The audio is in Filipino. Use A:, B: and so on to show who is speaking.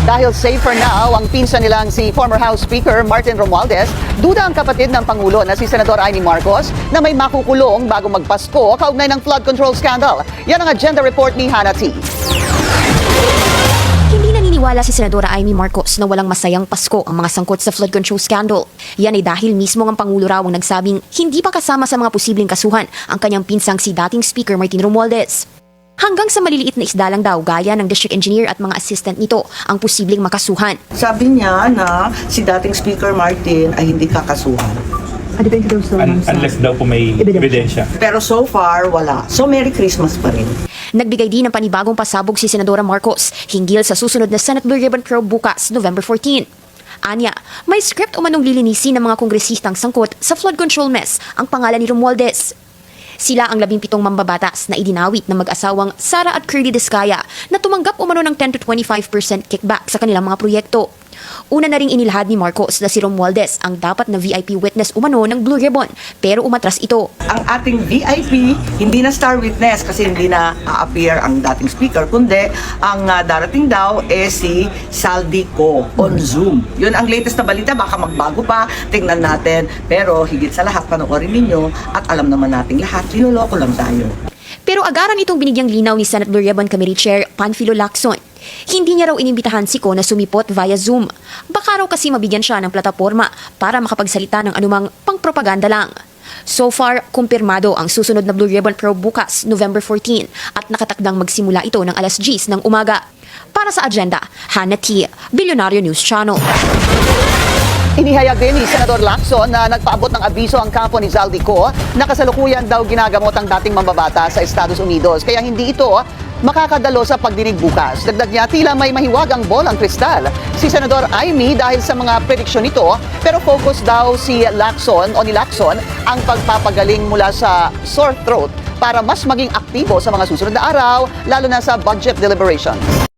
A: Dahil safer now ang pinsan nilang si former House Speaker Martin Romualdez, duda ang kapatid ng Pangulo na si Senador Amy Marcos na may makukulong bago magpasko kaugnay ng flood control scandal. Yan ang agenda report ni Hannah T.
B: Hindi naniniwala si Senadora Amy Marcos na walang masayang Pasko ang mga sangkot sa flood control scandal. Yan ay dahil mismo ang Pangulo raw ang nagsabing hindi pa kasama sa mga posibleng kasuhan ang kanyang pinsang si dating Speaker Martin Romualdez. Hanggang sa maliliit na isda lang daw gaya ng district engineer at mga assistant nito ang posibleng makasuhan.
C: Sabi niya na si dating Speaker Martin ay hindi kakasuhan.
D: Depende daw sa
E: Unless daw po may ebidensya.
C: Pero so far, wala. So Merry Christmas pa rin.
B: Nagbigay din ng panibagong pasabog si Senadora Marcos hinggil sa susunod na Senate Blue Ribbon Probe bukas, November 14. Anya, may script umanong lilinisin ng mga kongresistang sangkot sa flood control mess ang pangalan ni Romualdez. Sila ang 17 mambabatas na idinawit ng mag-asawang Sara at Curly Descaya na tumanggap umano ng 10 to 25% kickback sa kanilang mga proyekto. Una na ring inilahad ni Marcos na si Romualdez ang dapat na VIP witness umano ng Blue Ribbon pero umatras ito.
C: Ang ating VIP, hindi na star witness kasi hindi na a-appear ang dating speaker, kundi ang darating daw si Saldico on Zoom. Yun ang latest na balita, baka magbago pa, tingnan natin. Pero higit sa lahat, panoorin ninyo at alam naman nating lahat, linuloko lang tayo.
B: Pero agaran itong binigyang linaw ni Senate Blue Ribbon Committee Chair Panfilo Lacson. Hindi niya raw inimbitahan si Ko na sumipot via Zoom. Baka raw kasi mabigyan siya ng plataforma para makapagsalita ng anumang pangpropaganda lang. So far, kumpirmado ang susunod na Blue Ribbon Probe bukas, November 14 at nakatakdang magsimula ito ng alas 10 ng umaga. Para sa agenda, Hannah T, Billionario News Channel.
A: Inihayag din ni Senador Lacson na nagpaabot ng abiso ang kampo ni Zaldico na kasalukuyan daw ginagamot ang dating mambabata sa Estados Unidos. Kaya hindi ito makakadalo sa pagdinig bukas. Dagdag niya, tila may mahiwagang bolang kristal si Senador Amy dahil sa mga prediksyon nito, pero focus daw si Lacson o ni Lacson ang pagpapagaling mula sa sore throat para mas maging aktibo sa mga susunod na araw, lalo na sa budget deliberations.